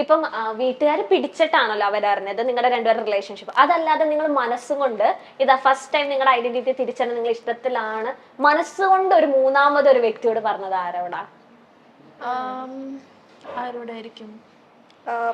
ഇപ്പം വീട്ടുകാർ പിടിച്ചിട്ടാണല്ലോ അവരറിഞ്ഞത് നിങ്ങളുടെ രണ്ടുപേരുടെ റിലേഷൻഷിപ്പ്. അതല്ലാതെ നിങ്ങൾ മനസ്സുകൊണ്ട് ഇതാ ഫസ്റ്റ് ടൈം നിങ്ങളുടെ ഐഡന്റിറ്റി തിരിച്ചറിഞ്ഞ നിങ്ങൾ ഇഷ്ടത്തിലാണ് മനസ്സുകൊണ്ട് ഒരു മൂന്നാമതൊരു വ്യക്തിയോട് പറഞ്ഞത് ആരോടാ? ആരോടായിരിക്കും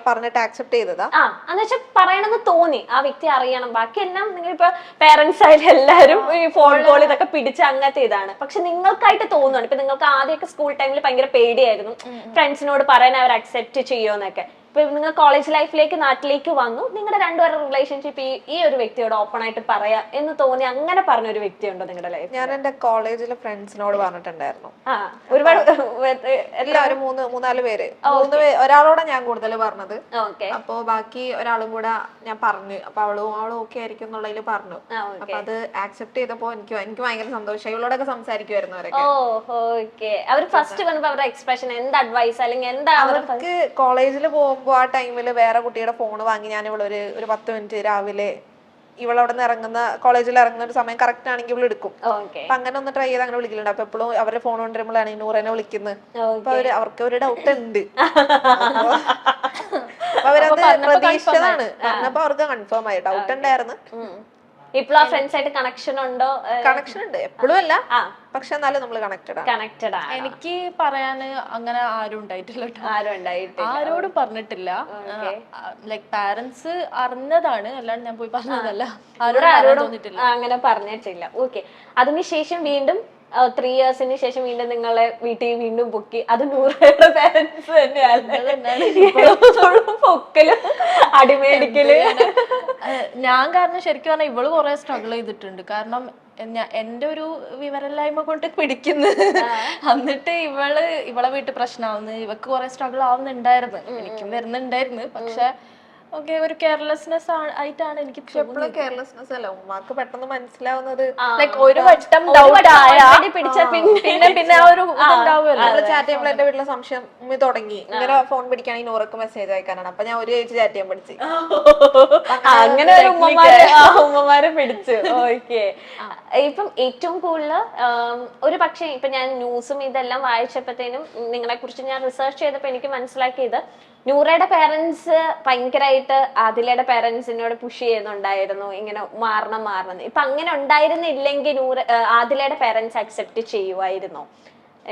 പറഞ്ഞിട്ട് ആക്സെപ്റ്റ് ചെയ്തതാ? എന്നുവെച്ചാൽ പറയണമെന്ന് തോന്നി, ആ വ്യക്തി അറിയണം. ബാക്കിയെല്ലാം നിങ്ങളിപ്പോ പേരൻസ് ആയാലും എല്ലാവരും ഈ ഫോൺ കോൾ ഇതൊക്കെ പിടിച്ച് അങ്ങനത്തെ ഇതാണ്. പക്ഷെ നിങ്ങൾക്കായിട്ട് തോന്നുന്നു, ഇപ്പൊ നിങ്ങൾക്ക് ആദ്യമൊക്കെ സ്കൂൾ ടൈമിൽ ഭയങ്കര പേടിയായിരുന്നു ഫ്രണ്ട്സിനോട് പറയാൻ അവർ അക്സെപ്റ്റ് ചെയ്യുമോന്നൊക്കെ. ഇപ്പൊ നിങ്ങൾ കോളേജ് ലൈഫിലേക്ക് നാട്ടിലേക്ക് വന്നു, നിങ്ങളുടെ രണ്ടുപേരുടെ റിലേഷൻഷിപ്പ് ഈ ഒരു വ്യക്തിയോട് ഓപ്പൺ ആയിട്ട് പറയാ എന്ന് തോന്നി അങ്ങനെ പറഞ്ഞൊരു വ്യക്തി ഉണ്ടോ നിങ്ങളുടെ ലൈഫ്? ഞാൻ എന്റെ കോളേജിലെ ഫ്രണ്ട്സിനോട് പറഞ്ഞിട്ടുണ്ടായിരുന്നു. ഒരുപാട് എല്ലാവരും മൂന്നാല് പേര്. ഒരാളോടെ ഞാൻ കൂടുതൽ പറഞ്ഞത്. അപ്പൊ ബാക്കി ഒരാളും കൂടെ ഞാൻ പറഞ്ഞു. അപ്പൊ അവളും ഓക്കെ ആയിരിക്കും എന്നുള്ളതിൽ പറഞ്ഞു. അപ്പൊ അത് ആക്സെപ്റ്റ് ചെയ്തപ്പോ എനിക്ക് ഭയങ്കര സന്തോഷമായി. ഇവളോടൊക്കെ സംസാരിക്കുമായിരുന്നു അവരൊക്കെ. അവർ ഫസ്റ്റ് വന്നപ്പോ അവരുടെ എക്സ്പ്രഷൻ എന്ത് അഡ്വൈസ് അല്ലെങ്കിൽ എന്താ? അവർക്ക് കോളേജിൽ പോകുമ്പോ ആ ടൈമില് വേറെ കുട്ടിയുടെ ഫോൺ വാങ്ങി ഞാൻ ഇവളൊരു 10 മിനിറ്റ് രാവിലെ ഇവളവിടെ നിന്ന് ഇറങ്ങുന്ന കോളേജിൽ ഇറങ്ങുന്ന ഒരു സമയം കറക്റ്റ് ആണെങ്കിൽ ഇവള് എടുക്കും. അപ്പൊ അങ്ങനെ ഒന്ന് ട്രൈ ചെയ്ത് അങ്ങനെ വിളിക്കലുണ്ട്. അപ്പൊ എപ്പോഴും അവരുടെ ഫോൺ കൊണ്ടുവരുമ്പോഴാണ് നൂറനെ വിളിക്കുന്നത്. അപ്പൊ അവർക്ക് ഒരു ഡൗട്ട് ഉണ്ട്. അപ്പൊ അവരത് പ്രതീക്ഷിച്ചതാണ്. പറഞ്ഞപ്പോ അവർക്ക് കൺഫേം ആയി. ഡൗട്ട് ഉണ്ടായിരുന്നു. ഇപ്പോഴും ആ ഫ്രണ്ട്സ് ആയിട്ട് കണക്ഷൻ ഉണ്ടോ? കണക്ഷൻ ഉണ്ട്, എപ്പോഴും അല്ല, പക്ഷെ എന്നാലും നമ്മൾ കണക്റ്റഡ് ആണ്. എനിക്ക് പറയാന് അങ്ങനെ ആരും ഉണ്ടായിട്ടില്ല. ആരോടും പറഞ്ഞിട്ടില്ല. ലൈക് പാരന്റ്സ് അറിഞ്ഞതാണ്, അല്ലാണ്ട് ഞാൻ പോയി പറഞ്ഞതല്ല. ആരോടും അങ്ങനെ പറഞ്ഞിട്ടില്ല. ഓക്കെ. അതിനുശേഷം വീണ്ടും 3 ഇയേഴ്സിന് ശേഷം വീണ്ടും നിങ്ങളെ വീട്ടിൽ വീണ്ടും പൊക്കി. അത് നൂറയുടെ പാരന്റ്സ് തന്നെയാണ് പൊക്കലും അടിമേടിക്കല്. ഞാൻ കാരണം ശരിക്കും പറഞ്ഞാൽ ഇവള് കുറെ സ്ട്രഗിൾ ചെയ്തിട്ടുണ്ട്. കാരണം എന്റെ ഒരു വിവരമില്ലായ്മ കൊണ്ട് പിടിക്കുന്നു. എന്നിട്ട് ഇവളെ വീട്ടിൽ പ്രശ്നമാവുന്നു. ഇവക്ക് കുറെ സ്ട്രഗിൾ ആവുന്നുണ്ടായിരുന്നു, എനിക്കും വരുന്നുണ്ടായിരുന്നു. പക്ഷെ ഓക്കെ, ഒരു കെയർലെസ്നെസ് ആയിട്ടാണ് എനിക്ക്. എപ്പോഴും കെയർലെസ്നെസ് അല്ല, ഉമ്മാക്ക് പെട്ടെന്ന് മനസ്സിലാവുന്നത്. ലൈക് ഒരു വട്ടം ഡൗട്ട് പിടിച്ച പിന്നെ ആ ഒരു ഇതുണ്ടാവുമല്ലോ. ചാറ്റ് ചെയ്യുമ്പോൾ എന്റെ വീട്ടിലെ സംശയം ഉമ്മി തുടങ്ങി. ഇങ്ങനെ ഫോൺ പിടിക്കുകയാണെങ്കിൽ നൂറക്ക് മെസ്സേജ് അയക്കാനാണ്. അപ്പൊ ഞാൻ ഒരു ചേച്ചി ചാറ്റ് ചെയ്യാൻ പഠിച്ചു. അങ്ങനെ ഉമ്മമാരെ പിടിച്ചു. ഓക്കെ. ഇപ്പം ഏറ്റവും കൂടുതൽ ഒരു പക്ഷേ ഇപ്പൊ ഞാൻ ന്യൂസും ഇതെല്ലാം വായിച്ചപ്പോഴത്തേനും നിങ്ങളെ കുറിച്ച് ഞാൻ റിസർച്ച് ചെയ്തപ്പോ എനിക്ക് മനസ്സിലാക്കിയത് നൂറയുടെ പേരൻസ് ഭയങ്കരമായിട്ട് ആദിലയുടെ പേരൻസിനോട് പുഷ് ചെയ്യുന്നുണ്ടായിരുന്നു, ഇങ്ങനെ മാറണം. ഇപ്പൊ അങ്ങനെ ഉണ്ടായിരുന്നില്ലെങ്കിൽ ആദിലയുടെ പേരൻസ് അക്സെപ്റ്റ് ചെയ്യുമായിരുന്നോ?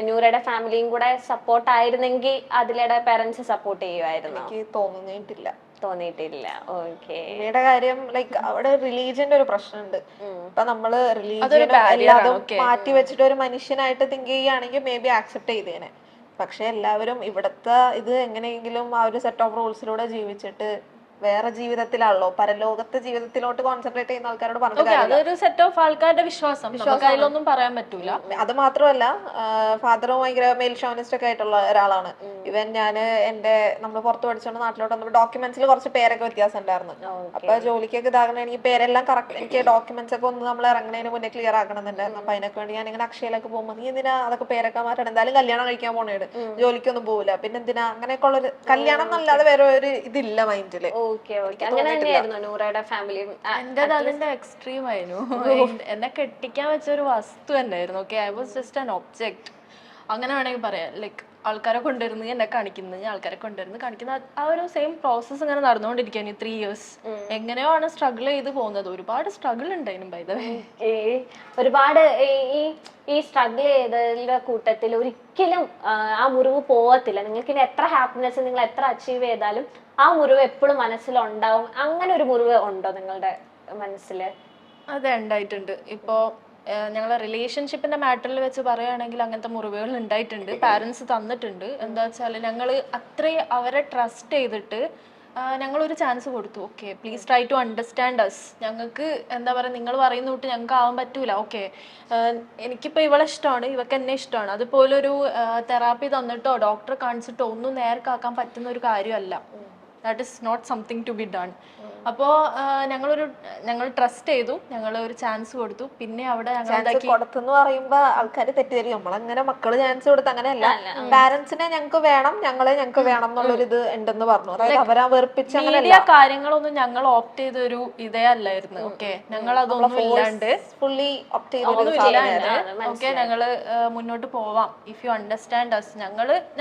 നൂറയുടെ ഫാമിലിയും കൂടെ സപ്പോർട്ട് ആയിരുന്നെങ്കിൽ ആദിലയുടെ പേരൻസ് സപ്പോർട്ട് ചെയ്യുമായിരുന്നോ? എനിക്ക് തോന്നിയിട്ടില്ല. ഓക്കെ. ഇവയുടെ കാര്യം ലൈക്ക് അവിടെ റിലീജിയന്റെ ഒരു പ്രശ്നമുണ്ട്. ഇപ്പൊ നമ്മള് റിലീജിയൻ എല്ലാതും മാറ്റി വെച്ചിട്ട് ഒരു മനുഷ്യനായിട്ട് തിങ്ക് ചെയ്യുകയാണെങ്കിൽ മേ ബി ആക്സെപ്റ്റ് ചെയ്തേനെ. പക്ഷെ എല്ലാവരും ഇവിടത്തെ ഇത് എങ്ങനെയെങ്കിലും ആ ഒരു സെറ്റ് ഓഫ് റൂൾസിലൂടെ ജീവിച്ചിട്ട് വേറെ ജീവിതത്തിലാണല്ലോ, പരലോകത്തെ ജീവിതത്തിലോട്ട് കോൺസെൻട്രേറ്റ് ചെയ്യുന്ന ആൾക്കാരോട് പറഞ്ഞിട്ട് അതൊരു സെറ്റ് ഓഫ് ആൾക്കാരുടെ വിശ്വാസം, അതിലൊന്നും പറയാൻ പറ്റൂല. അത് മാത്രമല്ല, ഫാദറും ഭയങ്കര മെയിൽ ഷോവിനിസ്റ്റ് ഒക്കെ ആയിട്ടുള്ള ഒരാളാണ്. ഇവൻ നമ്മൾ പുറത്ത് പഠിച്ചോണ്ട് നാട്ടിലോട്ട് വന്നപ്പോൾ ഡോക്യുമെന്റ്സിൽ കുറച്ച് പേരൊക്കെ വ്യത്യാസം ഉണ്ടായിരുന്നു. അപ്പൊ ജോലിക്കൊക്കെ ഇതാകണ എനിക്ക് പേരെല്ലാം കറക്റ്റ്, എനിക്ക് ഡോക്യുമെന്റ്സ് ഒക്കെ ഒന്ന് നമ്മൾ ഇറങ്ങുന്നതിന് മുന്നേ ക്ലിയർ ആക്കണമെന്നുണ്ടായിരുന്നു. അപ്പൊ അതിനൊക്കെ വേണ്ടി ഞാൻ ഇങ്ങനെ അക്ഷയയിലൊക്കെ പോകുമ്പോൾ നീ എന്തിനാ അതൊക്കെ പേരൊക്കെ മാറ്റണം, എന്തായാലും കല്യാണം കഴിക്കാൻ പോണേട്, ജോലിക്കൊന്നും പോകില്ല, പിന്നെ എന്തിനാ അങ്ങനെയൊക്കെ ഉള്ളൊരു കല്യാണം എന്നല്ലാതെ വേറെ ഒരു ഇതില്ല മൈൻഡില്. അങ്ങനെ തന്നെയായിരുന്നു നൂറയുടെ ഫാമിലി. എന്റേത് അതിന്റെ എക്സ്ട്രീം ആയിരുന്നു. എന്നെ കെട്ടിക്കാൻ വെച്ച ഒരു വസ്തു തന്നെയായിരുന്നു. Okay, I was just an object, അങ്ങനെ വേണമെങ്കിൽ പറയാം. ലൈക്ക് ആൾക്കാരെ കൊണ്ടുവരുന്നത്, എന്നെ കാണിക്കുന്നത്, ആൾക്കാരെ കൊണ്ടുവരുന്നത് കാണിക്കുന്ന ആ ഒരു സെയിം പ്രോസസ് ഇങ്ങനെ നടന്നുകൊണ്ടിരിക്കുകയാണ് 3 ഇയേഴ്സ്. എങ്ങനെയോ ആണ് സ്ട്രഗിൾ ചെയ്ത് പോകുന്നത്. ഒരുപാട് സ്ട്രഗിൾ ഉണ്ടായിരുന്നു ബൈ ദ വേ. ഒരുപാട് ഈ സ്ട്രഗിൾ ചെയ്തതിന്റെ കൂട്ടത്തിൽ ഒരിക്കലും ആ മുറിവ് പോകത്തില്ല. നിങ്ങൾക്ക് ഇനി എത്ര ഹാപ്പിനെസ് നിങ്ങൾ എത്ര അച്ചീവ് ചെയ്താലും ആ മുറിവ് എപ്പോഴും മനസ്സിലുണ്ടാവും. അങ്ങനെ ഒരു മുറിവ് ഉണ്ടോ നിങ്ങളുടെ മനസ്സില്? അതെ, ഉണ്ടായിട്ടുണ്ട്. ഇപ്പോ ഞങ്ങളെ റിലേഷൻഷിപ്പിന്റെ മാറ്ററിൽ വെച്ച് പറയുകയാണെങ്കിൽ അങ്ങനത്തെ മുറിവുകൾ ഉണ്ടായിട്ടുണ്ട്. പാരന്റ്സ് തന്നിട്ടുണ്ട്. എന്താ വെച്ചാൽ ഞങ്ങൾ അത്രയും അവരെ ട്രസ്റ്റ് ചെയ്തിട്ട് ഞങ്ങളൊരു ചാൻസ് കൊടുത്തു. Okay, please try to understand us. ഞങ്ങൾക്ക് എന്താ പറയുക, നിങ്ങൾ പറയുന്ന തൊട്ട് ഞങ്ങൾക്ക് ആവാൻ പറ്റൂല. ഓക്കെ, എനിക്കിപ്പോൾ ഇവളെ ഇഷ്ടമാണ്, ഇവക്ക് എന്നെ ഇഷ്ടമാണ്. അതുപോലെ ഒരു തെറാപ്പി തന്നിട്ടോ ഡോക്ടറെ കാണിച്ചിട്ടോ ഒന്നും നേർക്കാക്കാൻ പറ്റുന്ന ഒരു കാര്യമല്ല. That is not something to be done. അപ്പോൾ ഞങ്ങൾ ട്രസ്റ്റ് ചെയ്തു, ഞങ്ങൾ ഒരു ചാൻസ് കൊടുത്തു. പിന്നെ അവിടെ ഞങ്ങൾ കൊടുത്തെന്ന് പറയുമ്പോ ആൾക്കാർ തെറ്റിദ്ധരിക്കും, നമ്മളങ്ങനെ മക്കള് ചാൻസ് കൊടുത്ത് അങ്ങനെയല്ല. പാരന്റ്സിനെ ഞങ്ങൾക്ക് വേണം, ഞങ്ങൾക്ക് വേണം എന്നുള്ളൊരു ഇത് ഉണ്ടെന്ന് പറഞ്ഞു. അതായത് അവരാ വെറുപ്പിച്ച് മീഡിയ കാര്യങ്ങളൊന്നും ഞങ്ങൾ ഓപ്റ്റ് ചെയ്ത ഒരു ഇതേ അല്ലായിരുന്നു. ഓക്കെ, ഞങ്ങൾ അതൊന്നും ഇല്ലാണ്ട് ഫുള്ളി ഓപ്റ്റ് ഓക്കെ ഞങ്ങള് മുന്നോട്ട് പോവാം, ഇഫ് യു അണ്ടർസ്റ്റാൻഡ് അസ്,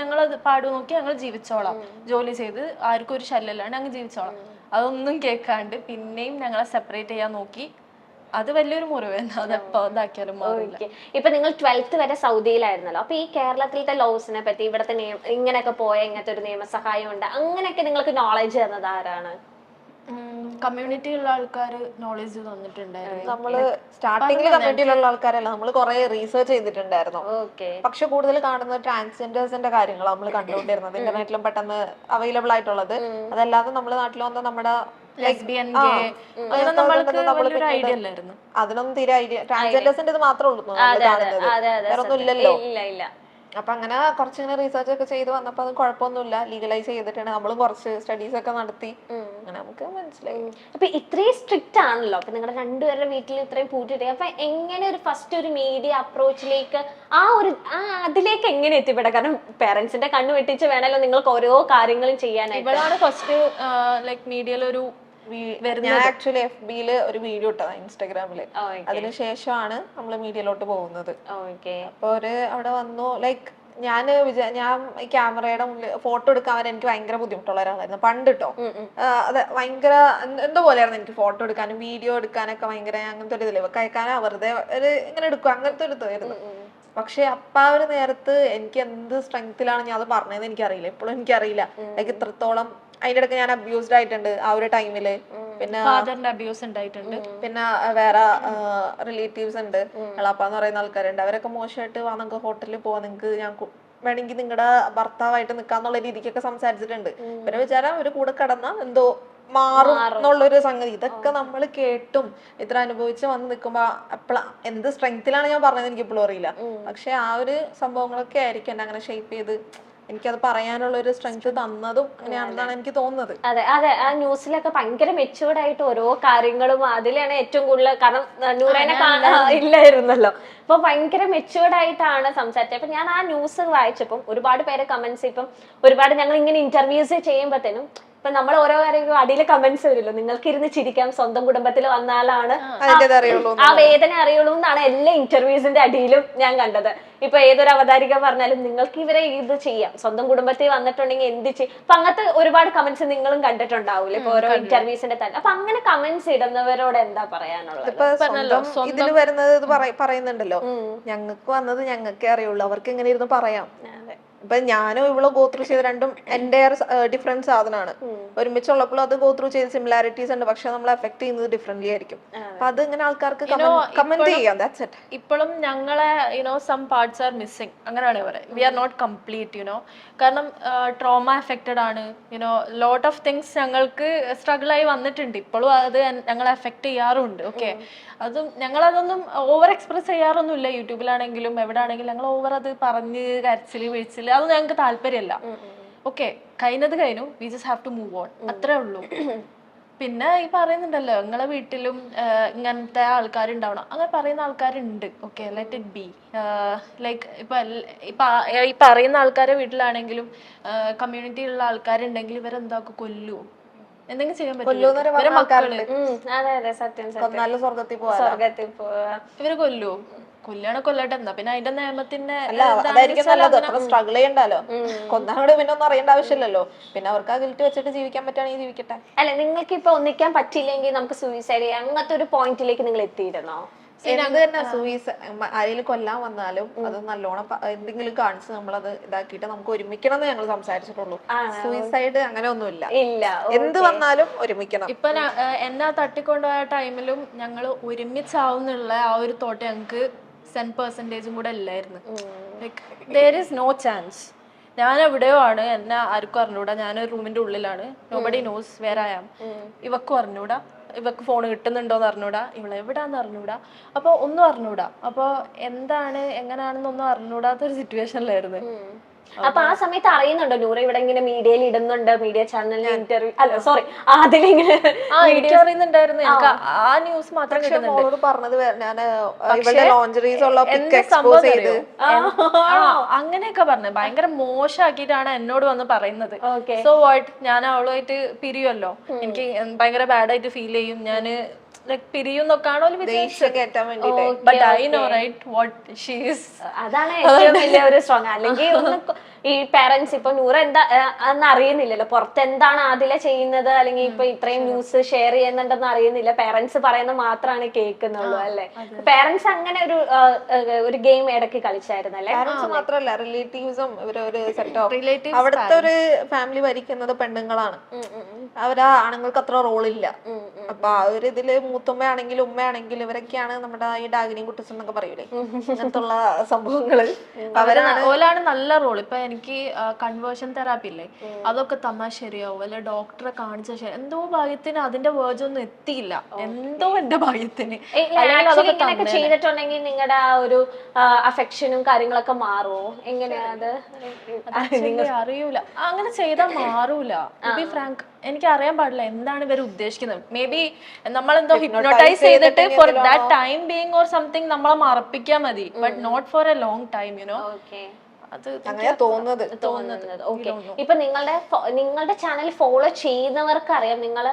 ഞങ്ങളത് പാടു നോക്കി ഞങ്ങൾ ജീവിച്ചോളാം, ജോലി ചെയ്ത് ആർക്കും ഒരു ശല്യമില്ലാണ്ട് ഞങ്ങൾ ജീവിച്ചോളാം. അതൊന്നും കേൾക്കാണ്ട് പിന്നെയും ഞങ്ങളെ സെപ്പറേറ്റ് ചെയ്യാൻ നോക്കി. അത് വലിയൊരു മുറിവായിരുന്നു, അതെപ്പോ ഇതാക്കിയാലും മാറില്ല. ഇപ്പൊ നിങ്ങൾ 12th വരെ സൗദിയിലായിരുന്നല്ലോ, അപ്പൊ ഈ കേരളത്തിലത്തെ ലോസിനെ പറ്റി, ഇവിടത്തെ ഇങ്ങനെയൊക്കെ പോയ ഇങ്ങനത്തെ ഒരു നിയമസഹായം ഉണ്ട്, അങ്ങനെയൊക്കെ നിങ്ങൾക്ക് നോളജ് തന്നത് ആരാണ്? കമ്മ്യൂണിറ്റിയിലുള്ള ആൾക്കാർ നോളജ് തന്നിട്ടുണ്ടായിരുന്നു. നമ്മള് സ്റ്റാർട്ടിങ്ങിൽ കമ്മ്യൂണിറ്റിയിലുള്ള ആൾക്കാരല്ല, നമ്മൾ കുറെ റീസെർച്ച് ചെയ്തിട്ടുണ്ടായിരുന്നു. പക്ഷെ കൂടുതൽ കാണുന്നത് ട്രാൻസ്ജെൻഡേഴ്സിന്റെ കാര്യങ്ങൾ നമ്മൾ കണ്ടുകൊണ്ടിരുന്നത്, ഇന്റർനെറ്റിലും പെട്ടെന്ന് അവൈലബിൾ ആയിട്ടുള്ളത്. അതല്ലാതെ നമ്മുടെ നാട്ടിൽ വന്ന നമ്മുടെ ലെസ്ബിയൻ, ഗേ, അതിനൊന്നും തീരെ ഐഡിയ, ട്രാൻസ്ജെൻഡേഴ്സിന്റെ ഇത് മാത്രമേ ഉള്ളൂ കാണുന്നത്, വേറെ ഒന്നും ഇല്ലല്ലോ. അപ്പൊ അങ്ങനെ കുറച്ചിങ്ങനെ റീസെർച്ച് ഒക്കെ ചെയ്ത് വന്നപ്പോ അത് കുഴപ്പമൊന്നുമില്ല, ലീഗലൈസ് ചെയ്തിട്ടുണ്ട്. നമ്മളും കുറച്ച് സ്റ്റഡീസ് ഒക്കെ നടത്തി, അങ്ങനെ നമുക്ക് മനസ്സിലായി. അപ്പൊ ഇത്രയും സ്ട്രിക്റ്റ് ആണല്ലോ, അപ്പൊ നിങ്ങളുടെ രണ്ടുപേരുടെ വീട്ടിൽ ഇത്രയും പൂട്ടിട്ട്, അപ്പൊ എങ്ങനെ ഒരു ഫസ്റ്റ് ഒരു മീഡിയ അപ്രോച്ചിലേക്ക് അതിലേക്ക് എങ്ങനെ എത്തിപ്പെടാം? കാരണം പേരൻസിന്റെ കണ്ണു വെട്ടിച്ച് വേണമല്ലോ നിങ്ങൾക്ക് ഓരോ കാര്യങ്ങളും ചെയ്യാനായിട്ട്. ഇവളാണ് ഫസ്റ്റ് ലൈക് മീഡിയയിലൊരു ഞാൻ ആക്ച്വലി FBയില് ഒരു വീഡിയോ ഇട്ടതാ, ഇൻസ്റ്റാഗ്രാമില്. അതിനുശേഷമാണ് നമ്മള് മീഡിയയിലോട്ട് പോകുന്നത്. അപ്പൊ അവിടെ വന്നു, ലൈക്ക് ഞാൻ ഈ ക്യാമറയുടെ മുന്നിൽ ഫോട്ടോ എടുക്കാൻ വരെ എനിക്ക് ഭയങ്കര ബുദ്ധിമുട്ടുള്ള ഒരാളായിരുന്നു പണ്ട് കേട്ടോ. അത് ഭയങ്കര എന്തോ പോലെയായിരുന്നു എനിക്ക് ഫോട്ടോ എടുക്കാനും വീഡിയോ എടുക്കാനൊക്കെ ഭയങ്കര അങ്ങനത്തെ ഒരു ഇതില് കയക്കാനോ വെറുതെ ഇങ്ങനെ എടുക്കും, അങ്ങനത്തെ ഒരു ഇതായിരുന്നു. പക്ഷെ ആ ഒരു നേരത്ത് എനിക്ക് എന്ത് സ്ട്രെങ്ത്തിലാണ് ഞാൻ അത് പറഞ്ഞതെന്ന് എനിക്കറിയില്ല, ഇപ്പോഴും എനിക്കറിയില്ല. ലൈക്ക് ഇത്രത്തോളം അതിന്റെ ഇടയ്ക്ക് ഞാൻ അബ്യൂസ്ഡ് ആയിട്ടുണ്ട് ആ ഒരു ടൈമില്. പിന്നെ പിന്നെ വേറെ റിലേറ്റീവ്സ് ഉണ്ട്, എളാപ്പാന്ന് പറയുന്ന ആൾക്കാരുണ്ട്. അവരൊക്കെ മോശമായിട്ട് നമുക്ക് ഹോട്ടലിൽ പോവാ, നിങ്ങൾക്ക് ഞാൻ വേണമെങ്കിൽ നിങ്ങളുടെ ഭർത്താവായിട്ട് നിക്കാന്നുള്ള രീതിക്കൊക്കെ സംസാരിച്ചിട്ടുണ്ട്. പിന്നെ വിചാരം ഒരു കൂടെ കടന്ന എന്തോ മാറും എന്നുള്ളൊരു സംഗതി. ഇതൊക്കെ നമ്മൾ കേട്ടും ഇത്ര അനുഭവിച്ച് വന്ന് നിൽക്കുമ്പോ എന്ത് സ്ട്രെങ്ത്തിലാണ് ഞാൻ പറഞ്ഞത് എനിക്ക് ഇപ്പോഴും അറിയില്ല. പക്ഷെ ആ ഒരു സംഭവങ്ങളൊക്കെ ആയിരിക്കും എന്നെ അങ്ങനെ ഷേപ്പ് ചെയ്ത് എനിക്കത് പറയാനുള്ള ഒരു സ്ട്രെങ്ത് തന്നതും അങ്ങനെയാണെന്നാണ് എനിക്ക് തോന്നുന്നത്. അതെ അതെ, ആ ന്യൂസിലൊക്കെ ഭയങ്കര മെച്യൂർഡ് ആയിട്ട് ഓരോ കാര്യങ്ങളും, അതിലാണ് ഏറ്റവും കൂടുതൽ, കാരണം നൂറേനെ ഇല്ലായിരുന്നല്ലോ, അപ്പൊ ഭയങ്കര മെച്യൂർഡ് ആയിട്ടാണ് സംസാരിച്ചത്. അപ്പൊ ഞാൻ ആ ന്യൂസ് വായിച്ചപ്പം ഒരുപാട് പേരെ കമന്റ്സ്, ഇപ്പം ഒരുപാട് ഞങ്ങൾ ഇങ്ങനെ ഇന്റർവ്യൂസ് ചെയ്യുമ്പോഴത്തേനും ഇപ്പൊ നമ്മൾ ഓരോ കാര്യങ്ങളും അടിയിലെ കമന്റ്സ് വരുമല്ലോ, നിങ്ങൾക്ക് ഇരുന്ന് ചിരിക്കാം, സ്വന്തം കുടുംബത്തിൽ വന്നാലാണ് ആ വേദന അറിയുള്ളൂ എന്നാണ് എല്ലാ ഇന്റർവ്യൂസിന്റെ അടിയിലും ഞാൻ കണ്ടത്. ഇപ്പൊ ഏതൊരു അവതാരിക പറഞ്ഞാലും നിങ്ങൾക്ക് ഇവരെ ഇത് ചെയ്യാം, സ്വന്തം കുടുംബത്തിൽ വന്നിട്ടുണ്ടെങ്കിൽ എന്ത് ചെയ്യും, അപ്പൊ അങ്ങനത്തെ ഒരുപാട് കമന്റ്സ് നിങ്ങളും കണ്ടിട്ടുണ്ടാവൂല ഇപ്പൊ ഓരോ ഇന്റർവ്യൂസിന്റെ തന്നെ. അപ്പൊ അങ്ങനെ കമന്റ്സ് ഇടുന്നവരോട് എന്താ പറയാനുള്ളത്? ഇതിൽ വരുന്നത് ഇത് പറയുന്നുണ്ടല്ലോ, ഞങ്ങൾക്ക് വന്നത് ഞങ്ങൾക്കേ അറിയുള്ളൂ, അവർക്ക് എങ്ങനെ ഇരുന്ന് പറയാം. ഇപ്പൊ ഞാനും ഇവള് ഗോത്രൂ ചെയ്ത് രണ്ടും എൻ്റെ ഡിഫറൻറ്റ് സാധനമാണ്. ഒരുമിച്ചുള്ളപ്പോൾ അത് ഗോത്രൂ ചെയ്ത് സിമിലാരിറ്റീസ് ഉണ്ട്, പക്ഷെ നമ്മൾ എഫക്ട് ചെയ്യുന്നത് ഡിഫറെന്റ്ലി ആയിരിക്കും. അപ്പൊ അത് ഇങ്ങനെ ആൾക്കാർക്ക് കമന്റ് ചെയ്യാം. That's it. ഇപ്പോഴും ഞങ്ങളെ സം പാർട്സ് ആർ മിസ്സിംഗ്, അങ്ങനെയാണ് പറയുന്നത്. വി ആർ നോട്ട് കംപ്ലീറ്റ് കാരണം ട്രോമ എഫക്റ്റഡ് ആണ്. ലോട്ട് ഓഫ് തിങ്സ് ഞങ്ങൾക്ക് സ്ട്രഗിൾ ആയി വന്നിട്ടുണ്ട്, ഇപ്പോഴും അത് ഞങ്ങളെ എഫക്ട് ചെയ്യാറുണ്ട്. ഓക്കെ, അതും ഞങ്ങളതൊന്നും ഓവർ എക്സ്പ്രസ് ചെയ്യാറൊന്നുമില്ല, യൂട്യൂബിലാണെങ്കിലും എവിടെ ആണെങ്കിലും ഞങ്ങൾ ഓവർ അത് പറഞ്ഞ് കരച്ചില് വീഴ്ചില് അതൊന്നും ഞങ്ങൾക്ക് താല്പര്യമല്ല. ഓക്കെ, കഴിഞ്ഞത് കഴിഞ്ഞു, we just have to move on, അത്രേ ഉള്ളൂ. പിന്നെ ഈ പറയുന്നുണ്ടല്ലോ നിങ്ങളെ വീട്ടിലും ഇങ്ങനത്തെ ആൾക്കാരുണ്ടാവണം, അങ്ങനെ പറയുന്ന ആൾക്കാരുണ്ട്. Okay, let it be. Like ഈ പറയുന്ന ആൾക്കാരെ വീട്ടിലാണെങ്കിലും കമ്മ്യൂണിറ്റിയിലുള്ള ആൾക്കാരുണ്ടെങ്കിൽ ഇവരെന്താക്കും, കൊല്ലുവോ, എന്തെങ്കിലും ചെയ്യാൻ പറ്റില്ല. ഇവര് കൊല്ലുവോ? കൊല്ലട്ടെ, എന്നാ പിന്നെ അതിന്റെ നിയമത്തിന്റെ സ്ട്രഗിൾ ചെയ്യണ്ടല്ലോ, കൊന്നോട് പിന്നെ ഒന്നും അറിയേണ്ട ആവശ്യമില്ലല്ലോ. പിന്നെ അവർക്ക് ആ ഗിൽറ്റ് വെച്ചിട്ട് ജീവിക്കാൻ പറ്റുകയാണെങ്കിൽ ജീവിക്കട്ടെ. അല്ല, നിങ്ങൾക്ക് ഇപ്പൊ ഒന്നിക്കാൻ പറ്റില്ലെങ്കിൽ നമുക്ക് സൂയിസൈഡ് ചെയ്യാം, അങ്ങനത്തെ ഒരു പോയിന്റിലേക്ക് നിങ്ങൾ എത്തിയിരുന്നോ? എന്ത് തന്നെ അതിൽ കൊല്ലാൻ വന്നാലും അത് നല്ലോണം എന്തെങ്കിലും കാണിച്ച് നമ്മളത് ഇതാക്കിയിട്ട് നമുക്ക് ഒരുമിക്കണം എന്ന് ഞങ്ങൾ സംസാരിച്ചിട്ടുള്ളൂ. സൂയിസൈഡ് അങ്ങനെ ഒന്നുമില്ല, എന്ത് വന്നാലും ഒരുമിക്കണം. ഇപ്പൊ എന്നാ തട്ടിക്കൊണ്ടുപോയ ടൈമിലും ഞങ്ങൾ ഒരുമിച്ചാവുന്നുള്ള ആ ഒരു തോട്ട് ഞങ്ങൾക്ക് 10% കൂടെ ഇല്ലായിരുന്നു. Like there is no chance. ഞാൻ എവിടെയോ ആണ്, എന്നെ ആർക്കും അറിഞ്ഞൂടാ, ഞാൻ റൂമിന്റെ ഉള്ളിലാണ്, nobody knows where I am. ഇവക്കും അറിഞ്ഞൂടാ, ഇവക്ക് ഫോൺ കിട്ടുന്നുണ്ടോന്ന് അറിഞ്ഞൂടാ, ഇവളെവിടാന്ന് അറിഞ്ഞൂടാ, അപ്പൊ ഒന്നും അറിഞ്ഞൂടാ. അപ്പൊ എന്താണ് എങ്ങനെയാണെന്നൊന്നും അറിഞ്ഞൂടാത്തൊരു സിറ്റുവേഷനിലായിരുന്നു. അപ്പൊ ആ സമയത്ത് അറിയുന്നുണ്ടോ നൂറ ഇവിടെ ഇങ്ങനെ മീഡിയയിൽ ഇടുന്നുണ്ട്, മീഡിയ ചാനലിൽ ഇന്റർവ്യൂ അല്ല സോറി അതിലിങ്ങനെ എനിക്ക് അറിയുന്നുണ്ടായിരുന്നു. എനിക്ക് ആ ന്യൂസ് മാത്രം കിട്ടുന്നുണ്ട്. മോളോട് പറഞ്ഞത് ഞാൻ ഇവളുടെ ലോഞ്ചറീസ് ഉള്ള പിക്ക് എക്സ്പോസ് ചെയ്ത് അങ്ങനെയൊക്കെ പറഞ്ഞു ഭയങ്കര മോശമാക്കിയിട്ടാണ് എന്നോട് വന്ന് പറയുന്നത്. ഓക്കെ സോ വാട്ട്, ഞാൻ അവളുമായിട്ട് പിരിയുമല്ലോ, എനിക്ക് ഭയങ്കര ബാഡായിട്ട് ഫീൽ ചെയ്യും, ഞാന് ലൈക് പിരിയുന്നൊക്കെയാണോ ദേഷ്യം കയറ്റാൻ വേണ്ടിട്ട്. But I know right what she is. അതാണ് ഏറ്റവും വലിയ ഒരു സ്ട്രോങ്. അല്ലെങ്കിൽ ഒന്ന് ഈ പാരന്റ്സ് ഇപ്പൊ നൂറ് എന്താ അന്ന് അറിയുന്നില്ലല്ലോ പുറത്ത് എന്താണ് ആദില ചെയ്യുന്നത്, അല്ലെങ്കിൽ ഇപ്പൊ ഇത്രയും ന്യൂസ് ഷെയർ ചെയ്യുന്നുണ്ടെന്ന് അറിയുന്നില്ല, പാരന്റ്സ് പറയുന്നത് മാത്രമാണ് കേൾക്കുന്നുള്ളൂ അല്ലെ. പാരന്റ്സ് അങ്ങനെ ഒരു ഗെയിം ഇടയ്ക്ക് കളിച്ചായിരുന്നല്ലേ? പാരന്റ്സ് മാത്രല്ല റിലേറ്റീവ്സും ഇവരൊരു സെറ്റ് ഓഫ് Relatives, അവിടുത്തെ ഒരു ഫാമിലി ഭരിക്കുന്നത് പെണ്ണുങ്ങളാണ്. അവരാ ആണുങ്ങൾക്ക് അത്ര റോളില്ല. അപ്പൊ ആ ഒരു ഇതില് മൂത്തുമ്മയാണെങ്കിലും ഉമ്മയാണെങ്കിലും ഇവരൊക്കെയാണ് നമ്മുടെ ഈ ഡാഗിനിയും കുട്ടിസ് എന്നൊക്കെ പറയൂലേ, അങ്ങനത്തുള്ള സംഭവങ്ങള് ഓലാണ് നല്ല റോൾ. ഇപ്പൊ എനിക്ക് കൺവേർഷൻ തെറാപ്പി ഇല്ലേ, അതൊക്കെ തന്നാൽ ശരിയാവും, അല്ലെ ഡോക്ടറെ കാണിച്ച ശരി, എന്തോ ഭാഗ്യത്തിന് അതിന്റെ വേർഡ്സ് ഒന്നും എത്തിയില്ല, എന്തോ എന്റെ ഭാഗ്യത്തിന്. ഇങ്ങനെയൊക്കെ ചെയ്തിട്ടുണ്ടെങ്കിൽ നിങ്ങളുടെ ആ ഒരു അഫെക്ഷനും കാര്യങ്ങളൊക്കെ മാറുമോ? എങ്ങനെയാ അത്? അറിയൂല, അങ്ങനെ ചെയ്താൽ മാറൂല. ബി ഫ്രാങ്ക്, എനിക്ക് അറിയാൻ പാടില്ല എന്താണ് ഇവർ ഉദ്ദേശിക്കുന്നത്. മേ ബി നമ്മളെന്തോ ഹിപ്നോട്ടൈസ് ചെയ്തിട്ട് for that time being or something നമ്മളെ മറപ്പിക്കാൻ മതി, but not for a long time, you know. അത് അങ്ങനെയാ തോന്നുന്നത്. ഓക്കെ. ഇപ്പൊ നിങ്ങളുടെ ചാനൽ ഫോളോ ചെയ്യുന്നവർക്ക് അറിയാം നിങ്ങൾ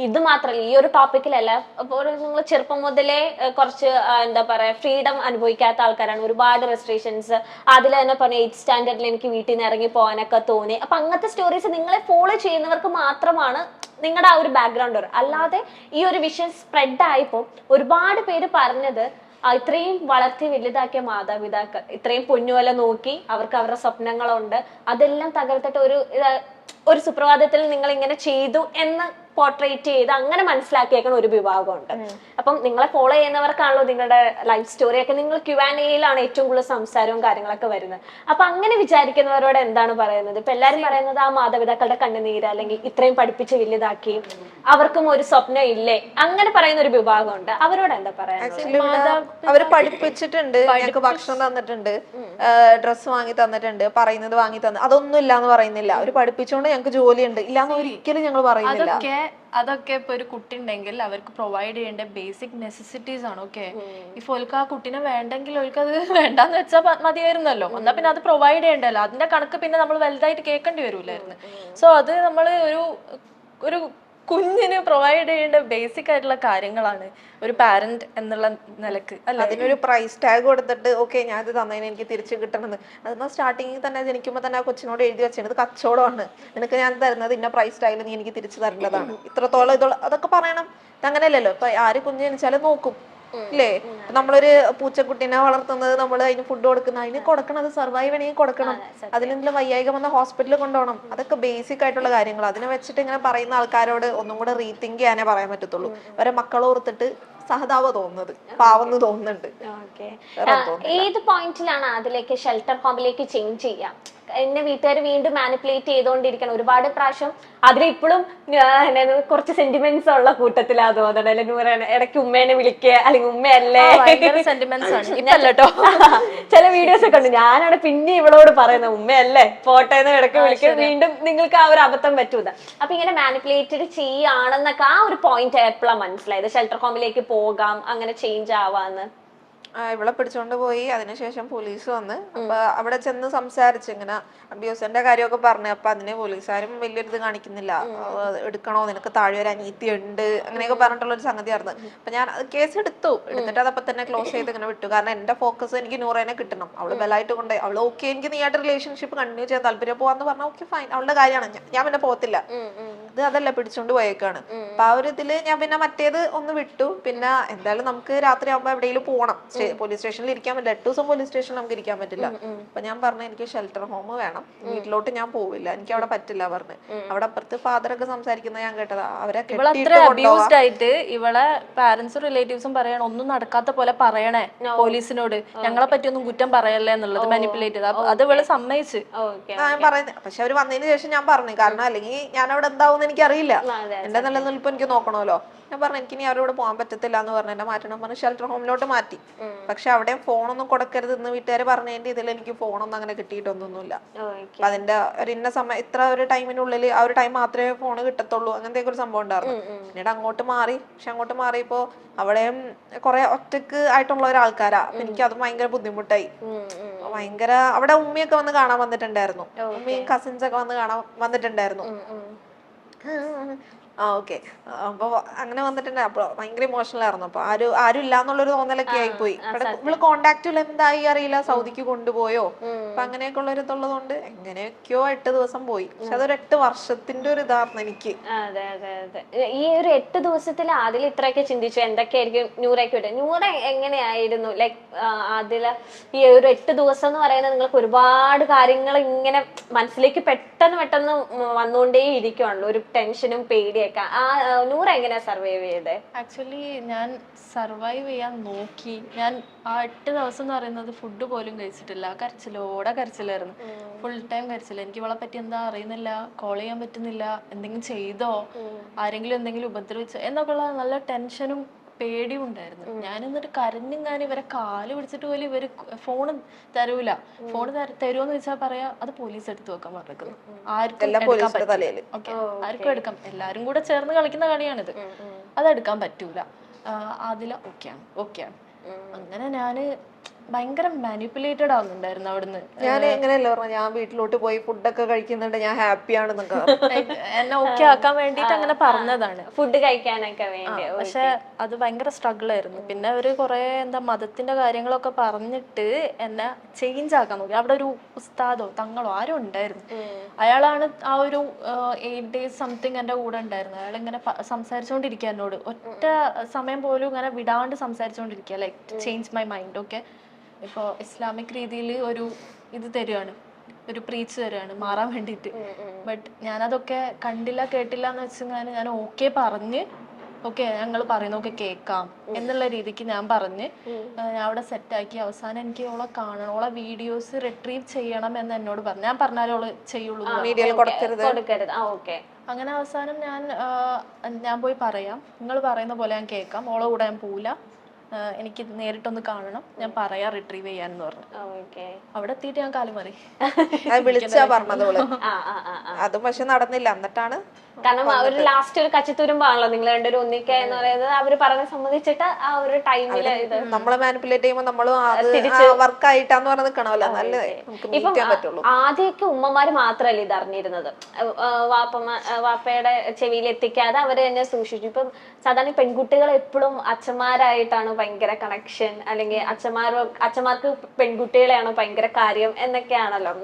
ഇത് മാത്രമല്ല ഈ ഒരു ടോപ്പിക്കിലല്ല, അപ്പോൾ നിങ്ങൾ ചെറുപ്പം മുതലേ കുറച്ച് എന്താ പറയാ ഫ്രീഡം അനുഭവിക്കാത്ത ആൾക്കാരാണ്, ഒരുപാട് റെസ്ട്രിക്ഷൻസ്. അതിൽ തന്നെ പറഞ്ഞ 8th സ്റ്റാൻഡേർഡിൽ എനിക്ക് വീട്ടിൽ നിന്ന് ഇറങ്ങി പോകാനൊക്കെ തോന്നി. അപ്പൊ അങ്ങനത്തെ സ്റ്റോറീസ് നിങ്ങളെ ഫോളോ ചെയ്യുന്നവർക്ക് മാത്രമാണ് നിങ്ങളുടെ ആ ഒരു ബാക്ക്ഗ്രൗണ്ട്. അല്ലാതെ ഈ ഒരു വിഷയം സ്പ്രെഡ് ആയപ്പോ ഒരുപാട് പേര് പറഞ്ഞത് ഇത്രയും വളർത്തി വലുതാക്കിയ മാതാപിതാക്കൾ ഇത്രയും പൊന്നുപോലെ നോക്കി, അവർക്ക് അവരുടെ സ്വപ്നങ്ങളുണ്ട്, അതെല്ലാം തകർത്തിട്ട് ഒരു സുപ്രഭാതത്തിൽ നിങ്ങൾ ഇങ്ങനെ ചെയ്തു എന്ന് പോർട്രേറ്റ് ചെയ്ത് അങ്ങനെ മനസ്സിലാക്കിയേക്കുന്ന ഒരു വിഭാഗമുണ്ട്. അപ്പം നിങ്ങളെ ഫോളോ ചെയ്യുന്നവർക്കാണല്ലോ നിങ്ങളുടെ ലൈഫ് സ്റ്റോറി ഒക്കെ നിങ്ങൾ Q&Aയിലാണ് ഏറ്റവും കൂടുതൽ സംസാരവും കാര്യങ്ങളൊക്കെ വരുന്നത്. അപ്പൊ അങ്ങനെ വിചാരിക്കുന്നവരോട് എന്താണ് പറയുന്നത്? ഇപ്പൊ എല്ലാരും പറയുന്നത് ആ മാതാപിതാക്കളുടെ കണ്ണുനീര്, അല്ലെങ്കിൽ ഇത്രയും പഠിപ്പിച്ച് വലുതാക്കി അവർക്കും ഒരു സ്വപ്നം ഇല്ലേ, അങ്ങനെ പറയുന്ന ഒരു വിഭാഗമുണ്ട്. അവരോട് എന്താ പറയാനുള്ളത്? അവര് പഠിപ്പിച്ചിട്ടുണ്ട്, ഞങ്ങൾക്ക് ഭക്ഷണം തന്നിട്ടുണ്ട്, ഡ്രസ്സ് വാങ്ങി തന്നിട്ടുണ്ട്, പറയുന്നത് വാങ്ങി തന്നു, അതൊന്നും ഇല്ലാന്ന് പറയുന്നില്ല. അവര് പഠിപ്പിച്ചോണ്ട് ഞങ്ങൾക്ക് ജോലിയുണ്ട്, ഇല്ലാന്ന് ഒരിക്കലും ഞങ്ങൾ പറയുന്നില്ല. അതൊക്കെ ഇപ്പൊ ഒരു കുട്ടി ഉണ്ടെങ്കിൽ അവർക്ക് പ്രൊവൈഡ് ചെയ്യേണ്ട ബേസിക് നെസസിറ്റീസ് ആണ്. ഓക്കെ, ഇപ്പൊ ഓൾക്ക് ആ കുട്ടീനെ വേണ്ടെങ്കിൽ ഓൾക്ക് അത് വേണ്ടാന്ന് വെച്ചാൽ മതിയായിരുന്നല്ലോ, എന്നാ പിന്നെ അത് പ്രൊവൈഡ് ചെയ്യണ്ടല്ലോ. അതിന്റെ കണക്ക് പിന്നെ നമ്മൾ വലുതായിട്ട് കേൾക്കേണ്ടി വരൂലായിരുന്നു. സോ അത് നമ്മൾ ഒരു കുഞ്ഞിന് പ്രൊവൈഡ് ചെയ്യേണ്ട ബേസിക് ആയിട്ടുള്ള കാര്യങ്ങളാണ് ഒരു പാരന്റ് എന്നുള്ള നിലക്ക്. അല്ല, അതിനൊരു പ്രൈസ് ടാഗ് കൊടുത്തിട്ട് ഓക്കെ ഞാൻ ഇത് തന്നതിന് എനിക്ക് തിരിച്ചു കിട്ടണമെന്ന്, അതെന്നാ സ്റ്റാർട്ടിങ്ങിൽ തന്നെ ജനിക്കുമ്പോൾ തന്നെ ആ കൊച്ചിനോട് എഴുതി വെച്ചത് ഇത് കച്ചവടമാണ്, നിനക്ക് ഞാൻ തരുന്നത് ഇന്ന പ്രൈസ് ടാഗിൽ നീ എനിക്ക് തിരിച്ചു തരേണ്ടതാണ്, ഇത്രത്തോളം അതൊക്കെ പറയണം. അങ്ങനെയല്ലല്ലോ. ഇപ്പൊ ആര് കുഞ്ഞ് ജനിച്ചാലും നോക്കും ഇല്ലേ? നമ്മളൊരു പൂച്ചക്കുട്ടീനെ വളർത്തുന്നത്, നമ്മൾ അതിന് ഫുഡ് കൊടുക്കുന്ന, അതിന് കൊടുക്കണം, അത് സർവൈവ് ചെയ്യണമെങ്കിൽ കൊടുക്കണം, അതിലെന്തെങ്കിലും വയ്യായിക വന്ന ഹോസ്പിറ്റലിൽ കൊണ്ടുപോകണം. അതൊക്കെ ബേസിക് ആയിട്ടുള്ള കാര്യങ്ങൾ. അതിനെ വെച്ചിട്ട് ഇങ്ങനെ പറയുന്ന ആൾക്കാരോട് ഒന്നും കൂടെ റീതിങ്ക് ചെയ്യാനേ പറയാൻ പറ്റത്തുള്ളൂ. അവരെ മക്കളോർത്തിട്ട് സഹതാപ തോന്നുന്നത്, പാവന്ന് തോന്നുന്നുണ്ട്. ഏത് പോയിന്റിലാണ് അതിലേക്ക് ഷെൽട്ടർ ഹോമിലേക്ക് ചേഞ്ച് ചെയ്യാം? എന്നെ വീട്ടുകാർ വീണ്ടും മാനിപ്പുലേറ്റ് ചെയ്തുകൊണ്ടിരിക്കണം. ഒരുപാട് പ്രാവശ്യം അതിലിപ്പോഴും കുറച്ച് സെന്റിമെന്റ്സ് ഉള്ള കൂട്ടത്തിലാ തോന്നണം. അല്ലെങ്കിൽ ഇടയ്ക്ക് ഉമ്മേനെ വിളിക്കുക, അല്ലെങ്കിൽ ഉമ്മയല്ലേ സെന്റിമെന്റ്സ് ആണ് ഇപ്പല്ലോ. ചില വീഡിയോസ് ഒക്കെ ഉണ്ട്, ഞാനാണ് പിന്നെ ഇവളോട് പറയുന്നത് ഉമ്മയല്ലേ പോട്ടെന്ന് ഇടയ്ക്ക് വിളിക്കുക, വീണ്ടും നിങ്ങൾക്ക് ആ ഒരു അബദ്ധം പറ്റൂല. അപ്പൊ ഇങ്ങനെ മാനിപ്പുലേറ്റഡ് ചെയ്യാണെന്നൊക്കെ ആ ഒരു പോയിന്റ് എപ്പോഴാണ് മനസ്സിലായത് ഷെൽട്ടർ ഹോമിലേക്ക് പോകാം, അങ്ങനെ ചേഞ്ച് ആവാന്ന്? ഇവളെ പിടിച്ചോണ്ട് പോയി. അതിനുശേഷം പോലീസ് വന്ന് അപ്പൊ അവിടെ ചെന്ന് സംസാരിച്ച് ഇങ്ങനെ അബ്യൂസിന്റെ കാര്യമൊക്കെ പറഞ്ഞു. അപ്പൊ അതിന് പോലീസുകാരും വലിയൊരിത് കാണിക്കുന്നില്ല, എടുക്കണോ, നിനക്ക് താഴെ ഒരു അനീതി ഉണ്ട്, അങ്ങനെയൊക്കെ പറഞ്ഞിട്ടുള്ള ഒരു സംഗതിയായിരുന്നു. അപ്പൊ ഞാൻ കേസ് എടുത്തിട്ട് അതപ്പം തന്നെ ക്ലോസ് ചെയ്ത് ഇങ്ങനെ വിട്ടു. കാരണം എന്റെ ഫോക്കസ് എനിക്ക് നൂറേനെ കിട്ടണം. അവള് ബലമായിട്ട് കൊണ്ട് അവള് ഓക്കെ എനിക്ക് നീ ആയിട്ട് റിലേഷൻഷിപ്പ് കണ്ടിന്യൂ ചെയ്യാൻ താല്പര്യം പോവാന്ന് പറഞ്ഞാൽ ഓക്കെ ഫൈൻ, അവളുടെ കാര്യമാണ്, ഞാൻ പിന്നെ പോകത്തില്ല. ഇത് അതല്ല, പിടിച്ചോണ്ട് പോയേക്കാണ്. അപ്പൊ ആ ഒരു ഇതില് ഞാൻ പിന്നെ മറ്റേത് ഒന്ന് വിട്ടു. പിന്നെ എന്തായാലും നമുക്ക് രാത്രി ആകുമ്പോ എവിടെയെങ്കിലും പോകണം, പോലീസ് സ്റ്റേഷനിൽ ഇരിക്കാൻ പറ്റില്ല, 8 ദിവസം പോലീസ് സ്റ്റേഷനിൽ നമുക്ക് ഇരിക്കാൻ പറ്റില്ല. അപ്പൊ ഞാൻ പറഞ്ഞു എനിക്ക് ഷെൽട്ടർ ഹോം വേണം, വീട്ടിലോട്ട് ഞാൻ പോവില്ല, എനിക്ക് അവിടെ പറ്റില്ല പറഞ്ഞു. അവിടെ അപ്പുറത്ത് ഫാദറൊക്കെ സംസാരിക്കുന്നത് ഞാൻ കേട്ടതാ. അവരെ അബ്യൂസ്ഡ് ആയിട്ട് ഇവളെ പാരന്റ്സും റിലേറ്റീവ്സും പറയണം ഒന്നും നടക്കാത്ത പോലെ പറയണേ പോലീസിനോട്, ഞങ്ങളെ പറ്റി ഒന്നും കുറ്റം പറയല്ലേ എന്നുള്ളത് മാനിപ്പുലേറ്റ് ചെയ്ത്. അത് ഇവള് സമ്മതിച്ച് ഞാൻ പറയുന്നത്. പക്ഷെ അവര് വന്നതിന് ശേഷം ഞാൻ പറഞ്ഞു, കാരണം അല്ലെങ്കിൽ ഞാൻ അവിടെ എന്താവും എന്താവുമെന്ന് എനിക്കറിയില്ല, അതെ, എന്റെ നിലനിൽപ്പ് എനിക്ക് നോക്കണമല്ലോ. ഞാൻ പറഞ്ഞു എനിക്ക് ഇനി അവരോട് പോകാൻ പറ്റത്തില്ല എന്ന് പറഞ്ഞു എന്നെ മാറ്റണം പറഞ്ഞ് ഷെൽട്ടർ ഹോമിലോട്ട് മാറ്റി. പക്ഷെ അവിടെ ഫോണൊന്നും കൊടുക്കരുത് എന്ന് വീട്ടുകാർ പറഞ്ഞതിന്റെ ഇതിൽ എനിക്ക് ഫോണൊന്നും അങ്ങനെ കിട്ടിയിട്ടൊന്നുമില്ല. അപ്പൊ അതിന്റെ ഒരു ഇന്ന സമയം ഇത്ര ഒരു ടൈമിനുള്ളിൽ ആ ഒരു ടൈം മാത്രമേ ഫോണ് കിട്ടത്തുള്ളൂ, അങ്ങനത്തെ ഒരു സംഭവം ഉണ്ടായിരുന്നു. പിന്നീട് അങ്ങോട്ട് മാറി. പക്ഷെ അങ്ങോട്ട് മാറിയപ്പോ അവിടെയും കുറെ ഒറ്റക്ക് ആയിട്ടുള്ള ഒരാൾക്കാരാ. അപ്പൊ എനിക്ക് അത് ഭയങ്കര ബുദ്ധിമുട്ടായി. ഭയങ്കര അവിടെ ഉമ്മയൊക്കെ വന്ന് കാണാൻ വന്നിട്ടുണ്ടായിരുന്നു, ഉമ്മയും കസിൻസ് ഒക്കെ വന്നിട്ടുണ്ടായിരുന്നു. ഓക്കെ. അപ്പൊ അങ്ങനെ വന്നിട്ടുണ്ട്. അപ്പൊ ഭയങ്കര ഇമോഷണൽ ആയിരുന്നു. അപ്പൊ ആരും ഇല്ലാന്നുള്ളൊരു തോന്നലൊക്കെ ആയിപ്പോയി. ഇവള് കോണ്ടാക്റ്റിൽ എന്തായി അറിയില്ല, സൗദിക്ക് കൊണ്ടുപോയോ, അപ്പൊ അങ്ങനെയൊക്കെ ഉള്ള ഒരു ഇതുള്ളതുകൊണ്ട് എങ്ങനെയൊക്കെയോ 8 ദിവസം പോയി. പക്ഷെ അതൊരു 8 വർഷത്തിന്റെ ഒരു ഇതായിരുന്നു എനിക്ക്. അതെ അതെ അതെ. ഈ ഒരു 8 ദിവസത്തിൽ അതിൽ ഇത്രയൊക്കെ ചിന്തിച്ചു എന്തൊക്കെയായിരിക്കും നൂറയ്ക്ക് വിട്ടത്? നൂറ എങ്ങനെയായിരുന്നു ലൈക് അതില് ഈ ഒരു 8 ദിവസം എന്ന് പറയുന്നത് നിങ്ങൾക്ക് ഒരുപാട് കാര്യങ്ങൾ ഇങ്ങനെ മനസ്സിലേക്ക് പെട്ടെന്ന് വന്നുകൊണ്ടേ ഇരിക്കുവാണല്ലോ, ഒരു ടെൻഷനും പേടിയൊക്കെ. ആ നൂറ എങ്ങനെയാ സർവൈവ് ചെയ്തേ? ആക്ച്വലി ഞാൻ സർവൈവ് ചെയ്യാൻ നോക്കി. ഞാൻ ആ 8 ദിവസം എന്ന് പറയുന്നത് ഫുഡ് പോലും കഴിച്ചിട്ടില്ല. കരച്ചിലായിരുന്നു, ഫുൾ ടൈം കരച്ചില്ല. എനിക്ക് ഇവളെ പറ്റി എന്താ അറിയുന്നില്ല, കോൾ ചെയ്യാൻ പറ്റുന്നില്ല, എന്തെങ്കിലും ചെയ്തോ, ആരെങ്കിലും എന്തെങ്കിലും ഉപദ്രവിച്ചോ എന്നൊക്കെയുള്ള നല്ല ടെൻഷനും പേടിയും ഉണ്ടായിരുന്നു. ഞാൻ എന്നിട്ട് കരഞ്ഞിങ്ങാനും ഇവരെ കാല് പിടിച്ചിട്ട് പോലും ഇവര് ഫോണ് തരൂല. ഫോണ് തരുമോന്ന് വെച്ചാൽ പറയാ അത് പോലീസ് എടുത്തു വെക്കാൻ പറഞ്ഞിരിക്കുന്നു. ആർക്കും എടുക്കാം, എല്ലാരും കൂടെ ചേർന്ന് കളിക്കുന്ന കളിയാണിത്, അതെടുക്കാൻ പറ്റൂല. അതില ഓക്കെയാണ്. അങ്ങനെ ഞാന് ഭയങ്കര മാനിപ്പുലേറ്റഡ് ആവുന്നുണ്ടായിരുന്നു അവിടുന്ന്. ഞാൻ എങ്ങനെയല്ല പറഞ്ഞ, ഞാൻ വീട്ടിലോട്ട് പോയി ഫുഡൊക്കെ കഴിക്കുന്നുണ്ട്, ഞാൻ ഹാപ്പിയാണെന്നൊക്കെ എന്നെ ഓക്കെ ആക്കാൻ വേണ്ടിട്ട് അങ്ങനെ പറഞ്ഞതാണ്, ഫുഡ് കഴിക്കാനൊക്കെ വേണ്ടി. പക്ഷെ അത് ഭയങ്കര സ്ട്രഗിൾ ആയിരുന്നു. പിന്നെ അവര് കുറെ മതത്തിന്റെ കാര്യങ്ങളൊക്കെ പറഞ്ഞിട്ട് എന്നെ ചേഞ്ച് ആക്കാൻ നോക്കി. അവിടെ ഒരു ഉസ്താദോ തങ്ങളോ ആരും ഉണ്ടായിരുന്നു. അയാളാണ് ആ ഒരു 8 days സംതിങ് എന്റെ കൂടെ ഉണ്ടായിരുന്നു. അയാൾ ഇങ്ങനെ സംസാരിച്ചുകൊണ്ടിരിക്കുക എന്നോട്, ഒറ്റ സമയം പോലും ഇങ്ങനെ വിടാണ്ട് സംസാരിച്ചുകൊണ്ടിരിക്കുക, like change my mind. Okay, ഇപ്പോൾ ഇസ്ലാമിക് രീതിയിൽ ഒരു ഇത് തരുവാണ്, ഒരു പ്രീച്ച് തരുവാണ് മാറാൻ വേണ്ടിയിട്ട്. ബട്ട് ഞാനതൊക്കെ കണ്ടില്ല കേട്ടില്ല എന്ന് വെച്ചാൽ ഞാൻ ഓക്കെ പറഞ്ഞ്, ഓക്കെ ഞങ്ങൾ പറയുന്നൊക്കെ കേൾക്കാം എന്നുള്ള രീതിക്ക് ഞാൻ പറഞ്ഞ് ഞാൻ അവിടെ സെറ്റാക്കി. അവസാനം എനിക്ക് ഓളെ കാണണം, ഓളെ വീഡിയോസ് റിട്രീവ് ചെയ്യണം എന്ന് എന്നോട് പറഞ്ഞു. ഞാൻ പറഞ്ഞാലും ഓള് ചെയ്യുള്ളൂ, അങ്ങനെ അവസാനം ഞാൻ പോയി പറയാം, നിങ്ങൾ പറയുന്ന പോലെ ഞാൻ കേൾക്കാം, ഓളെ കൂടെ ഞാൻ പോവില്ല, എനിക്ക് നേരിട്ടൊന്ന് കാണണം, ഞാൻ പറയാം റിട്രീവ് ചെയ്യാന്ന് പറഞ്ഞു. അവിടെ എത്തിയിട്ട് ഞാൻ കാല് മാറി. വിളിച്ചാ പറഞ്ഞതോള്, അതും പക്ഷെ നടന്നില്ല. എന്നിട്ടാണ് കാരണം അവര് ലാസ്റ്റ് ഒരു കച്ചിത്തുരുമ്പാണല്ലോ നിങ്ങൾ രണ്ടുപേരും ഒന്നിക്കുക എന്ന് പറയുന്നത്. അവര് പറഞ്ഞ സംബന്ധിച്ചിട്ട് ആ ഒരു ടൈമില് നമ്മളെ മാനിപ്പുലേറ്റ് ചെയ്യുമ്പോൾ നമ്മളും വർക്ക് ആയിട്ടാന്ന് പറഞ്ഞ് നിൽക്കണമല്ലോ, നല്ലതേ ഇപ്പം ആദ്യമൊക്കെ ഉമ്മമാര് മാത്രല്ലേ ഇത് അറിഞ്ഞിരുന്നത്, വാപ്പയുടെ ചെവിയിൽ എത്തിക്കാതെ അവര് തന്നെ സൂക്ഷിച്ചു. ഇപ്പം സാധാരണ പെൺകുട്ടികൾ എപ്പോഴും അച്ഛന്മാരായിട്ടാണ് ഭയങ്കര കണക്ഷൻ, അല്ലെങ്കിൽ അച്ഛന്മാർക്ക് പെൺകുട്ടികളെയാണോ ഭയങ്കര കാര്യം എന്നൊക്കെയാണല്ലോ.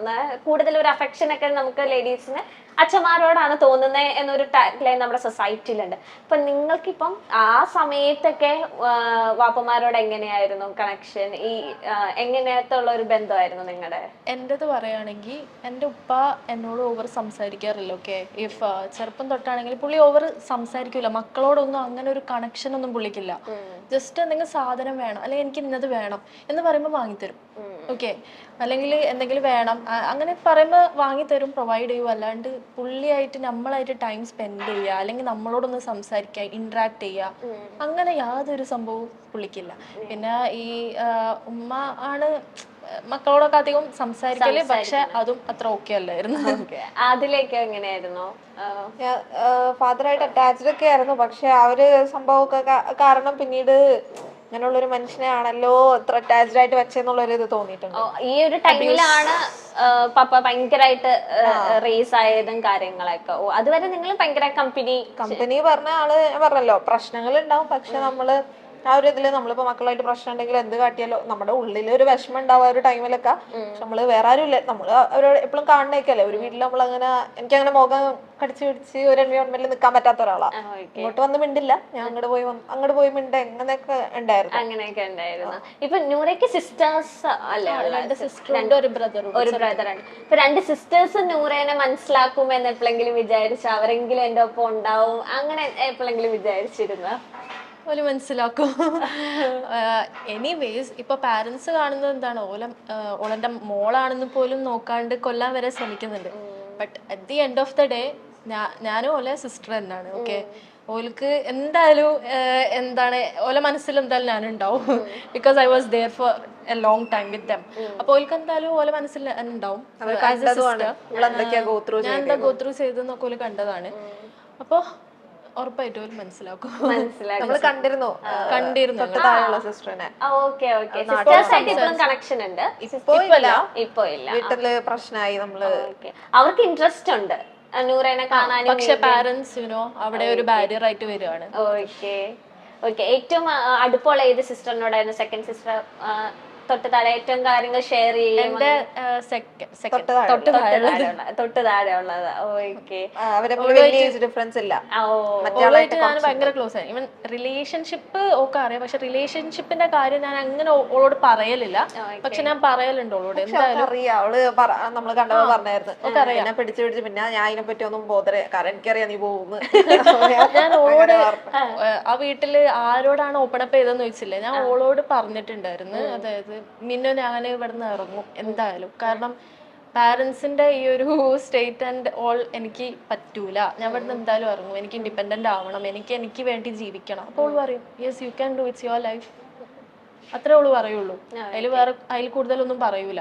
കൂടുതൽ ഒരു അഫെക്ഷൻ ഒക്കെ നമുക്ക് ലേഡീസിന് അച്ഛന്മാരോടാണ് തോന്നുന്നത് എന്നൊരു ടാഗ്ലൈൻ നമ്മുടെ സൊസൈറ്റിയിലുണ്ട്. അപ്പൊ നിങ്ങൾക്കിപ്പം ആ സമയത്തൊക്കെ വാപ്പമാരോട് എങ്ങനെയായിരുന്നു കണക്ഷൻ? ഈ എങ്ങനത്തെ ഉള്ള ഒരു ബന്ധമായിരുന്നു നിങ്ങളുടെ? എന്റേത് പറയുകയാണെങ്കിൽ എൻ്റെ ഉപ്പ എന്നോട് ഓവർ സംസാരിക്കാറില്ല. ഓക്കെ, ഇഫ് ചെറുപ്പം തൊട്ടാണെങ്കിൽ പുള്ളി ഓവർ സംസാരിക്കൂല, മക്കളോടൊന്നും അങ്ങനെ ഒരു കണക്ഷൻ ഒന്നും പുള്ളിക്കില്ല. ജസ്റ്റ് എന്തെങ്കിലും സാധനം വേണം, അല്ലെങ്കിൽ എനിക്ക് ഇന്നത് വേണം എന്ന് പറയുമ്പോൾ വാങ്ങിത്തരും. ഓക്കെ, അല്ലെങ്കിൽ എന്തെങ്കിലും വേണം അങ്ങനെ പറയുമ്പോൾ വാങ്ങിത്തരും, പ്രൊവൈഡ് ചെയ്യും. അല്ലാണ്ട് പുള്ളിയായിട്ട് നമ്മളായിട്ട് ടൈം സ്പെൻഡ് ചെയ്യുക, അല്ലെങ്കിൽ നമ്മളോടൊന്ന് സംസാരിക്കുക, ഇന്ററാക്ട് ചെയ്യുക, അങ്ങനെ യാതൊരു സംഭവവും പുള്ളിക്കില്ല. പിന്നെ ഈ ഉമ്മ ആണ് മക്കളോടൊക്കെ അധികം സംസാരിക്കല്, പക്ഷെ അതും അത്ര ഓക്കെ അല്ലായിരുന്നു. അതിലേക്ക് എങ്ങനെയായിരുന്നു? ഫാദറായിട്ട് അറ്റാച്ച്ഡ് ഒക്കെ ആയിരുന്നു, പക്ഷെ ആ ഒരു സംഭവമൊക്കെ കാരണം പിന്നീട് അങ്ങനെയുള്ളൊരു മനുഷ്യനെ ആണല്ലോ അത്ര അറ്റാച്ച്ഡ് ആയിട്ട് വെച്ചെന്നുള്ളൊരു ഇത് തോന്നിയിട്ടുണ്ട്. ഈ ഒരു ടൈമിലാണ് പപ്പ ഭയങ്കരമായിട്ട് റേസ് ആയതും കാര്യങ്ങളൊക്കെ. അതുവരെ നിങ്ങൾ ഭയങ്കര കമ്പനി പറഞ്ഞ ആള് പറഞ്ഞല്ലോ പ്രശ്നങ്ങൾ ഉണ്ടാവും, പക്ഷെ നമ്മള് ആ ഒരു ഇതില് നമ്മളിപ്പോ മക്കളായിട്ട് പ്രശ്നം ഉണ്ടെങ്കിൽ എന്ത് കാട്ടിയാലോ നമ്മുടെ ഉള്ളിൽ ഒരു വിഷമം ഉണ്ടാവുക ഒരു ടൈമിലൊക്കെ. പക്ഷെ നമ്മള് വേറെ ആരും ഇല്ല, നമ്മള് അവരോട് എപ്പോഴും കാണണേക്കല്ലേ. ഒരു വീട്ടിൽ നമ്മളങ്ങനെ എനിക്കങ്ങനെ മുഖം കടിച്ചു പിടിച്ച് ഒരു എൻവയോൺമെന്റിൽ നിൽക്കാൻ പറ്റാത്ത ഒരാളാ. ഇങ്ങോട്ട് വന്ന് മിണ്ടില്ല, ഞാൻ അങ്ങോട്ട് പോയി മിണ്ട, അങ്ങനെയൊക്കെ ഉണ്ടായിരുന്നു. ഇപ്പൊ നൂറയ്ക്ക് സിസ്റ്റേഴ്സ് അല്ലേ? ഒരു ബ്രദറുണ്ട്. ഇപ്പൊ 2 സിസ്റ്റേഴ്സ് നൂറേനെ മനസ്സിലാക്കുമെന്ന് എപ്പോഴെങ്കിലും വിചാരിച്ചു? അവരെങ്കിലും എന്റെ ഒപ്പം ഉണ്ടാവും അങ്ങനെ എപ്പോഴെങ്കിലും വിചാരിച്ചിരുന്നു? ഓല് മനസ്സിലാക്കും. എനിവേസ് ഇപ്പൊ പാരന്റ്സ് കാണുന്നത് എന്താണ്, ഓളന്റെ മോളാണെന്ന് പോലും നോക്കാണ്ട് കൊല്ലാൻ വരെ ശ്രമിക്കുന്നുണ്ട്. But at the end of the day ഞാനും ഓലെ സിസ്റ്റർ തന്നെയാണ്. ഓക്കെ, ഓൽക്ക് എന്തായാലും എന്താണ് ഓലെ മനസ്സിൽ എന്തായാലും ഞാനുണ്ടാവും. Because I was there for a long time with them. അപ്പൊ ഓൽക്ക് എന്തായാലും ഓലെ മനസ്സിൽ ഉണ്ടാവും ആസ് എ സിസ്റ്റർ ഞാൻ എന്താ ഗോ ത്രൂ ചെയ്തെന്നൊക്കെ ഓല് കണ്ടതാണ്. അപ്പൊ ഉറപ്പായിട്ടും ഓല് മനസ്സിലാക്കും. നമ്മൾ കണ്ടിരുന്നു കണ്ടിരുന്നു താഴെയുള്ള സിസ്റ്ററിനെ. ഓക്കെ ഓക്കെ, സിസ്റ്റേഴ്സ് ആയിട്ട് ഇപ്പോഴും കണക്ഷൻ ഉണ്ട്? ഇപ്പൊ ഇല്ല. വീട്ടില് പ്രശ്നമായി നമ്മള്. അവർക്ക് ഇൻട്രസ്റ്റ് ഉണ്ട് നൂറേനെ കാണാനും. പക്ഷെ പാരന്റ്സ് അവിടെ ഒരു ബാരിയർ ആയിട്ട് വരികയാണ്. Okay okay. ഏറ്റവും അടുപ്പമുള്ള ഏത് സിസ്റ്ററിനോടായിരുന്നു? സെക്കൻഡ് സിസ്റ്റർ തൊട്ട് താഴെ ഏറ്റവും കാര്യങ്ങൾ ഷെയർ ചെയ്യും? എന്റെ തൊട്ട് താഴെ ഉള്ളത്. ഓക്കെ. ഡിഫറൻസ് ഇല്ല. ഞാൻ ഭയങ്കര ക്ലോസ് ആയി. ഇവൻ റിലേഷൻഷിപ്പ് ഒക്കെ അറിയാം, പക്ഷെ റിലേഷൻഷിപ്പിന്റെ കാര്യം ഞാൻ അങ്ങനെ ഓളോട് പറയലില്ല. പക്ഷെ ഞാൻ പറയലുണ്ട് ഓളോട്. എന്തായാലും അറിയാം, അവള് നമ്മള് കണ്ടപ്പോ പറഞ്ഞായിരുന്നു എന്നെ പിടിച്ച് പിന്നെ ഞാൻ അതിനെ പറ്റി ഒന്നും ബോധര, കാരണം എനിക്കറിയാം നീ പോകുന്നു. ഞാൻ ഓളോട് ആ വീട്ടില് ആരോടാണ് ഓപ്പൺ അപ്പ് ചെയ്തെന്ന് ചോദിച്ചില്ലേ, ഞാൻ ഓളോട് പറഞ്ഞിട്ടുണ്ടായിരുന്നു. അതായത് മിന്നു ഞാൻ ഇവിടുന്ന് ഇറങ്ങും എന്തായാലും, കാരണം പാരന്റ്സിന്റെ ഈ ഒരു സ്റ്റേറ്റ് ആൻഡ് ഓൾ എനിക്ക് പറ്റൂല. ഞാൻ ഇവിടുന്ന് എന്തായാലും ഇറങ്ങും, എനിക്ക് ഇൻഡിപെൻഡന്റ് ആവണം, എനിക്ക് വേണ്ടി ജീവിക്കണം. അപ്പോൾ ഓള് പറയും yes you can do it's your life. അത്രേ ഓള് പറയുള്ളൂ. അതിൽ കൂടുതലൊന്നും പറയൂല.